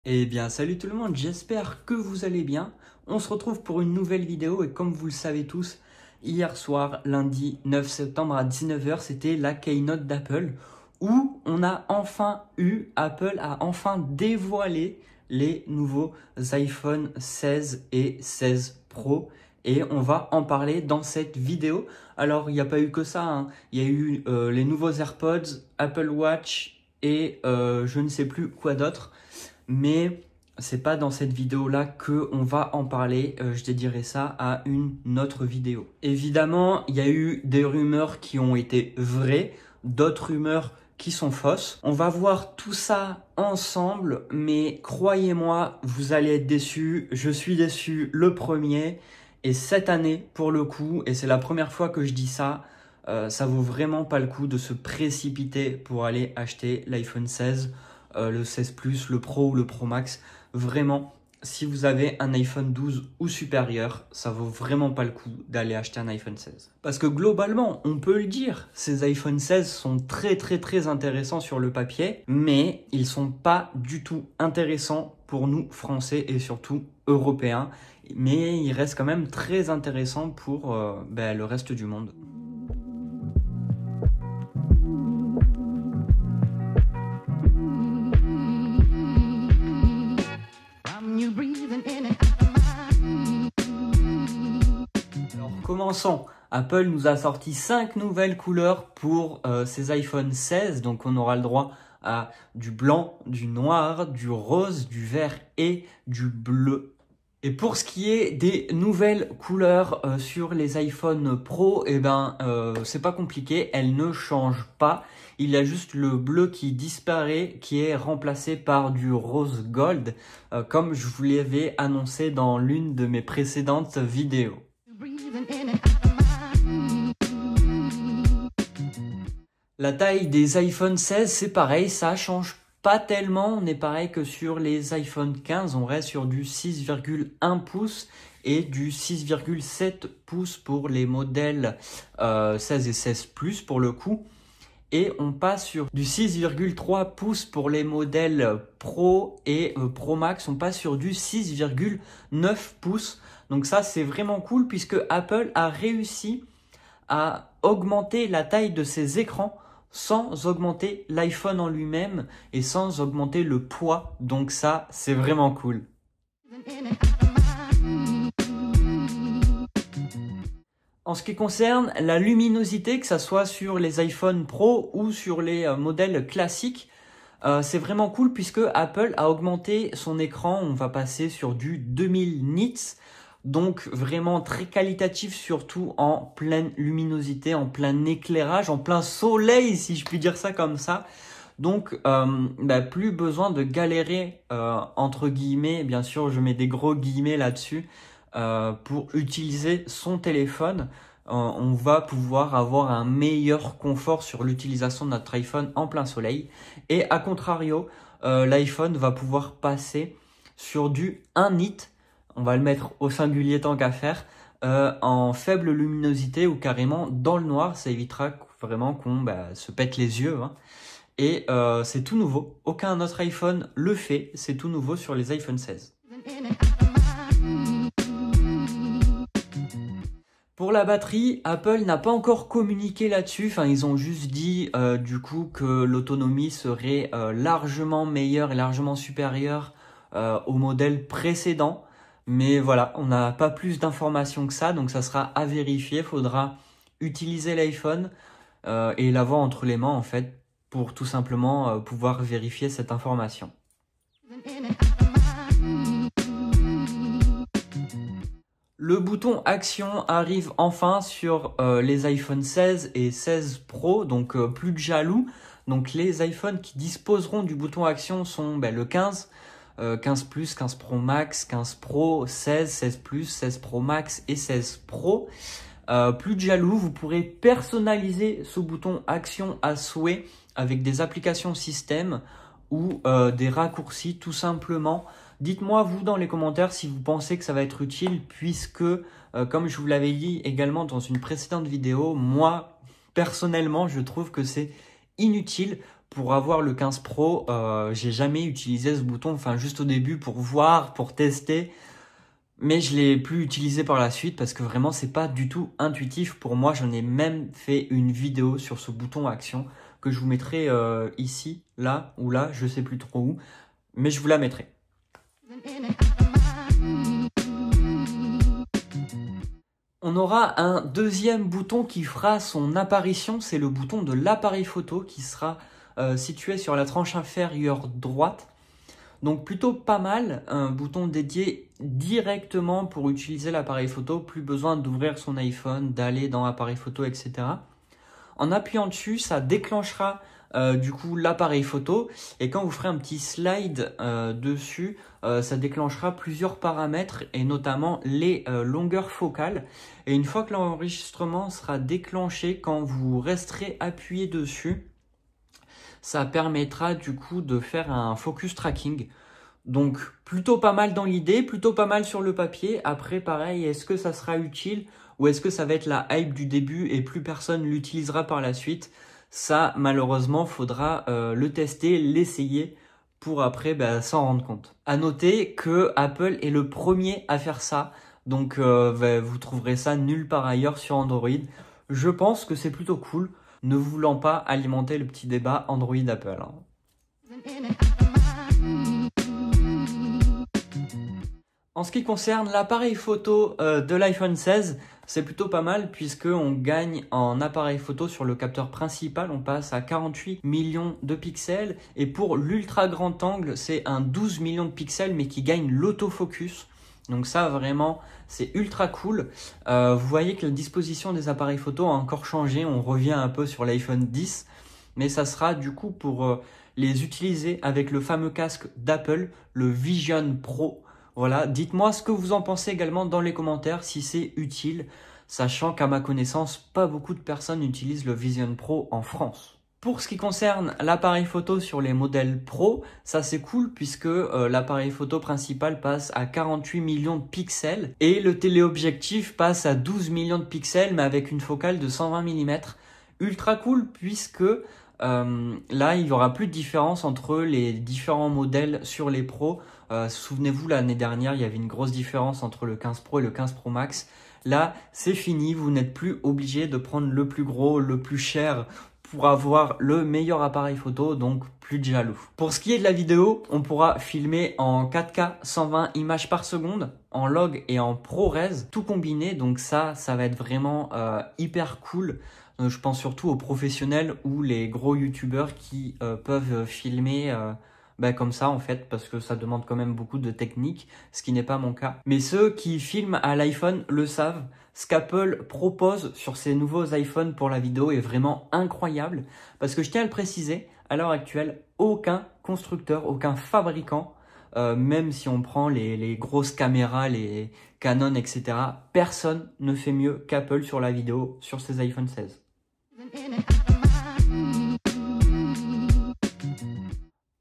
Eh bien, salut tout le monde, j'espère que vous allez bien. On se retrouve pour une nouvelle vidéo et comme vous le savez tous, hier soir, lundi 9 septembre à 19 h, c'était la keynote d'Apple où Apple a enfin dévoilé les nouveaux iPhone 16 et 16 Pro et on va en parler dans cette vidéo. Alors, il n'y a pas eu que ça, hein. Il y a eu les nouveaux AirPods, Apple Watch et je ne sais plus quoi d'autre. Mais c'est pas dans cette vidéo-là que on va en parler. Je dédierai ça à une autre vidéo. Évidemment, il y a eu des rumeurs qui ont été vraies, d'autres rumeurs qui sont fausses. On va voir tout ça ensemble, mais croyez-moi, vous allez être déçus. Je suis déçu le premier. Et cette année, pour le coup, et c'est la première fois que je dis ça, ça vaut vraiment pas le coup de se précipiter pour aller acheter l'iPhone 16. Le 16 Plus, le Pro ou le Pro Max. Vraiment, si vous avez un iPhone 12 ou supérieur, ça vaut vraiment pas le coup d'aller acheter un iPhone 16. Parce que globalement, on peut le dire, ces iPhone 16 sont très intéressants sur le papier, mais ils sont pas du tout intéressants pour nous Français et surtout Européens. Mais ils restent quand même très intéressants pour le reste du monde. Commençons. Apple nous a sorti 5 nouvelles couleurs pour ses iPhone 16. Donc on aura le droit à du blanc, du noir, du rose, du vert et du bleu. Et pour ce qui est des nouvelles couleurs sur les iPhone Pro, c'est pas compliqué, elles ne changent pas. Il y a juste le bleu qui disparaît, qui est remplacé par du rose gold, comme je vous l'avais annoncé dans l'une de mes précédentes vidéos. La taille des iPhone 16, c'est pareil, ça change pas tellement. On est pareil que sur les iPhone 15, on reste sur du 6,1 pouces et du 6,7 pouces pour les modèles 16 et 16 Plus pour le coup. Et on passe sur du 6,3 pouces pour les modèles Pro et Pro Max. On passe sur du 6,9 pouces. Donc ça, c'est vraiment cool puisque Apple a réussi à augmenter la taille de ses écrans sans augmenter l'iPhone en lui-même et sans augmenter le poids. Donc ça, c'est vraiment cool. En ce qui concerne la luminosité, que ce soit sur les iPhone Pro ou sur les modèles classiques, c'est vraiment cool puisque Apple a augmenté son écran. On va passer sur du 2000 nits. Donc vraiment très qualitatif, surtout en pleine luminosité, en plein éclairage, en plein soleil, si je puis dire ça comme ça. Donc plus besoin de galérer entre guillemets, bien sûr je mets des gros guillemets là-dessus, pour utiliser son téléphone. On va pouvoir avoir un meilleur confort sur l'utilisation de notre iPhone en plein soleil. Et à contrario, l'iPhone va pouvoir passer sur du 1 nit. On va le mettre au singulier tant qu'à faire, en faible luminosité ou carrément dans le noir. Ça évitera vraiment qu'on se pète les yeux, hein. Et c'est tout nouveau. Aucun autre iPhone le fait. C'est tout nouveau sur les iPhone 16. Pour la batterie, Apple n'a pas encore communiqué là-dessus. Enfin, ils ont juste dit du coup que l'autonomie serait largement meilleure et largement supérieure au modèle précédent. Mais voilà, on n'a pas plus d'informations que ça, donc ça sera à vérifier. Il faudra utiliser l'iPhone et l'avoir entre les mains en fait pour tout simplement pouvoir vérifier cette information. Le bouton Action arrive enfin sur les iPhone 16 et 16 Pro, donc plus de jaloux. Donc les iPhones qui disposeront du bouton Action sont le 15, 15 Plus, 15 Pro Max, 15 Pro, 16, 16 Plus, 16 Pro Max et 16 Pro. Plus de jaloux, vous pourrez personnaliser ce bouton Action à souhait avec des applications système ou des raccourcis tout simplement. Dites-moi vous dans les commentaires si vous pensez que ça va être utile puisque comme je vous l'avais dit également dans une précédente vidéo, moi personnellement je trouve que c'est inutile Pour avoir le 15 Pro, j'ai jamais utilisé ce bouton, enfin juste au début pour voir, pour tester. Mais je l'ai plus utilisé par la suite parce que vraiment c'est pas du tout intuitif pour moi. J'en ai même fait une vidéo sur ce bouton action que je vous mettrai ici, là ou là, je sais plus trop où, mais je vous la mettrai. On aura un deuxième bouton qui fera son apparition, c'est le bouton de l'appareil photo qui sera situé sur la tranche inférieure droite. Donc plutôt pas mal, un bouton dédié directement pour utiliser l'appareil photo, plus besoin d'ouvrir son iPhone, d'aller dans l'appareil photo, etc. En appuyant dessus, ça déclenchera du coup l'appareil photo et quand vous ferez un petit slide dessus, ça déclenchera plusieurs paramètres et notamment les longueurs focales. Et une fois que l'enregistrement sera déclenché, quand vous resterez appuyé dessus, ça permettra du coup de faire un focus tracking. Donc plutôt pas mal dans l'idée, plutôt pas mal sur le papier. Après pareil, est-ce que ça sera utile ou est-ce que ça va être la hype du début et plus personne l'utilisera par la suite? Ça malheureusement faudra le tester, l'essayer pour après s'en rendre compte. À noter que Apple est le premier à faire ça. Donc vous trouverez ça nulle part ailleurs sur Android. Je pense que c'est plutôt cool, ne voulant pas alimenter le petit débat Android-Apple. En ce qui concerne l'appareil photo de l'iPhone 16, c'est plutôt pas mal puisqu'on gagne en appareil photo sur le capteur principal, on passe à 48 millions de pixels et pour l'ultra grand angle, c'est un 12 millions de pixels mais qui gagne l'autofocus. Donc ça vraiment c'est ultra cool. Vous voyez que la disposition des appareils photo a encore changé, on revient un peu sur l'iPhone 10, mais ça sera du coup pour les utiliser avec le fameux casque d'Apple, le Vision Pro. Voilà, dites-moi ce que vous en pensez également dans les commentaires, si c'est utile, sachant qu'à ma connaissance, pas beaucoup de personnes utilisent le Vision Pro en France. Pour ce qui concerne l'appareil photo sur les modèles Pro, ça c'est cool puisque l'appareil photo principal passe à 48 millions de pixels et le téléobjectif passe à 12 millions de pixels mais avec une focale de 120 mm. Ultra cool puisque là il n'y aura plus de différence entre les différents modèles sur les Pro. Souvenez-vous l'année dernière il y avait une grosse différence entre le 15 Pro et le 15 Pro Max. Là c'est fini, vous n'êtes plus obligé de prendre le plus gros, le plus cher pour avoir le meilleur appareil photo, donc plus de jaloux. Pour ce qui est de la vidéo, on pourra filmer en 4K 120 images par seconde, en log et en ProRes, tout combiné, donc ça va être vraiment hyper cool. Je pense surtout aux professionnels ou les gros youtubeurs qui peuvent filmer comme ça en fait, parce que ça demande quand même beaucoup de technique, ce qui n'est pas mon cas. Mais ceux qui filment à l'iPhone le savent, ce qu'Apple propose sur ces nouveaux iPhones pour la vidéo est vraiment incroyable, parce que je tiens à le préciser, à l'heure actuelle, aucun constructeur, aucun fabricant, même si on prend les grosses caméras, les Canon, etc., personne ne fait mieux qu'Apple sur la vidéo sur ces iPhone 16.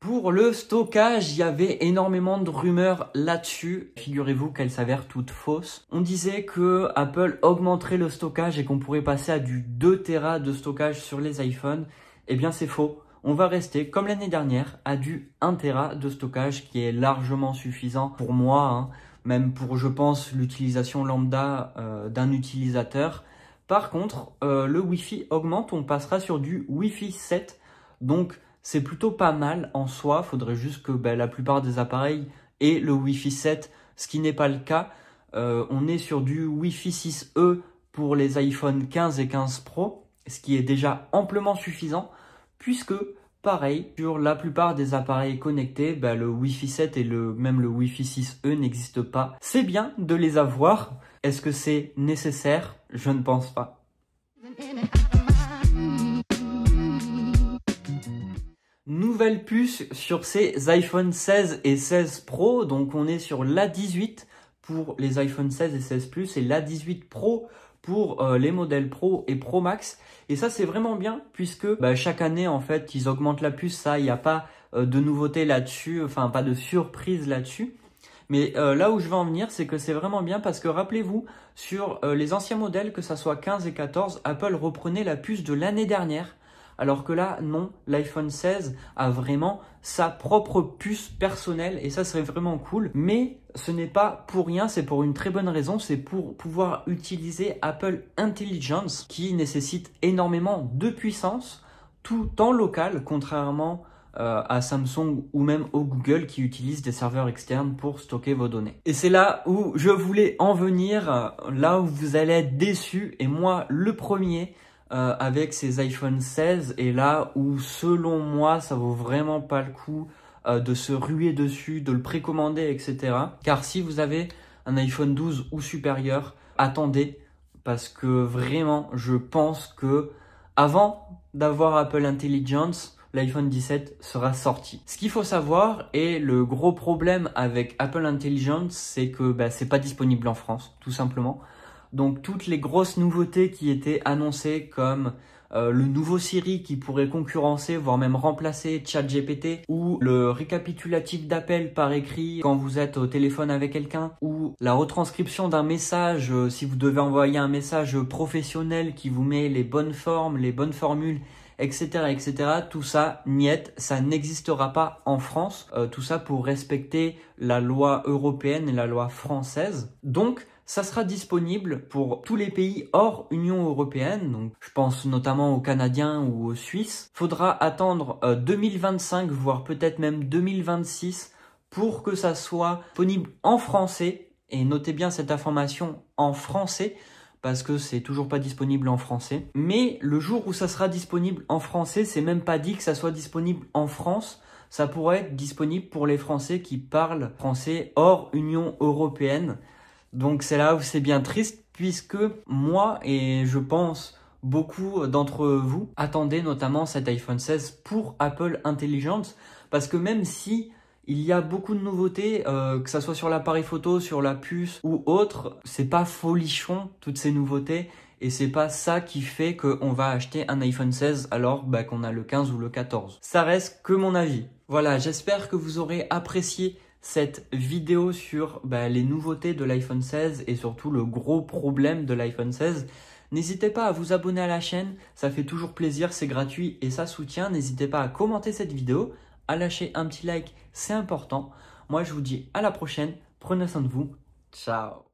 Pour le stockage, il y avait énormément de rumeurs là-dessus. Figurez-vous qu'elles s'avèrent toutes fausses. On disait que Apple augmenterait le stockage et qu'on pourrait passer à du 2 Tera de stockage sur les iPhones. Eh bien, c'est faux. On va rester, comme l'année dernière, à du 1 Tera de stockage qui est largement suffisant pour moi, même pour, je pense, l'utilisation lambda d'un utilisateur. Par contre, le Wi-Fi augmente, on passera sur du Wi-Fi 7. Donc, c'est plutôt pas mal en soi. Faudrait juste que la plupart des appareils aient le Wi-Fi 7, ce qui n'est pas le cas. On est sur du Wi-Fi 6E pour les iPhone 15 et 15 Pro, ce qui est déjà amplement suffisant, puisque pareil, sur la plupart des appareils connectés, le Wi-Fi 7 et même le Wi-Fi 6E n'existent pas. C'est bien de les avoir. Est-ce que c'est nécessaire? Je ne pense pas. Nouvelle puce sur ces iPhone 16 et 16 Pro, donc on est sur l'A18 pour les iPhone 16 et 16 Plus et l'A18 Pro pour les modèles Pro et Pro Max. Et ça c'est vraiment bien puisque chaque année en fait ils augmentent la puce, ça il n'y a pas de nouveauté là-dessus, enfin pas de surprise là-dessus. Mais là où je veux en venir, c'est que c'est vraiment bien parce que rappelez-vous, sur les anciens modèles, que ça soit 15 et 14, Apple reprenait la puce de l'année dernière. Alors que là, non, l'iPhone 16 a vraiment sa propre puce personnelle et ça serait vraiment cool. Mais ce n'est pas pour rien, c'est pour une très bonne raison, c'est pour pouvoir utiliser Apple Intelligence qui nécessite énormément de puissance tout en local, contrairement à Samsung ou même au Google qui utilisent des serveurs externes pour stocker vos données. Et c'est là où je voulais en venir, là où vous allez être déçus, et moi le premier avec ces iPhone 16, et là où selon moi ça vaut vraiment pas le coup de se ruer dessus, de le précommander, etc. Car si vous avez un iPhone 12 ou supérieur, attendez, parce que vraiment je pense que avant d'avoir Apple Intelligence, l'iPhone 17 sera sorti. Ce qu'il faut savoir, et le gros problème avec Apple Intelligence, c'est que c'est pas disponible en France, tout simplement. Donc toutes les grosses nouveautés qui étaient annoncées comme le nouveau Siri qui pourrait concurrencer, voire même remplacer ChatGPT, ou le récapitulatif d'appel par écrit quand vous êtes au téléphone avec quelqu'un, ou la retranscription d'un message si vous devez envoyer un message professionnel qui vous met les bonnes formes, les bonnes formules, etc., etc. Tout ça, niet, ça n'existera pas en France. Tout ça pour respecter la loi européenne et la loi française. Donc, ça sera disponible pour tous les pays hors Union européenne. Donc, je pense notamment aux Canadiens ou aux Suisses. Faudra attendre 2025, voire peut-être même 2026 pour que ça soit disponible en français. Et notez bien cette information en français, parce que c'est toujours pas disponible en français. Mais le jour où ça sera disponible en français, c'est même pas dit que ça soit disponible en France. Ça pourrait être disponible pour les Français qui parlent français hors Union européenne. Donc c'est là où c'est bien triste, puisque moi et je pense beaucoup d'entre vous attendaient notamment cet iPhone 16 pour Apple Intelligence, parce que même si il y a beaucoup de nouveautés, que ça soit sur l'appareil photo, sur la puce ou autre, c'est pas folichon toutes ces nouveautés et c'est pas ça qui fait qu'on va acheter un iPhone 16 alors qu'on a le 15 ou le 14. Ça reste que mon avis. Voilà, j'espère que vous aurez apprécié cette vidéo sur les nouveautés de l'iPhone 16 et surtout le gros problème de l'iPhone 16. N'hésitez pas à vous abonner à la chaîne, ça fait toujours plaisir, c'est gratuit et ça soutient. N'hésitez pas à commenter cette vidéo, à lâcher un petit like, c'est important. Moi je vous dis à la prochaine, prenez soin de vous, ciao.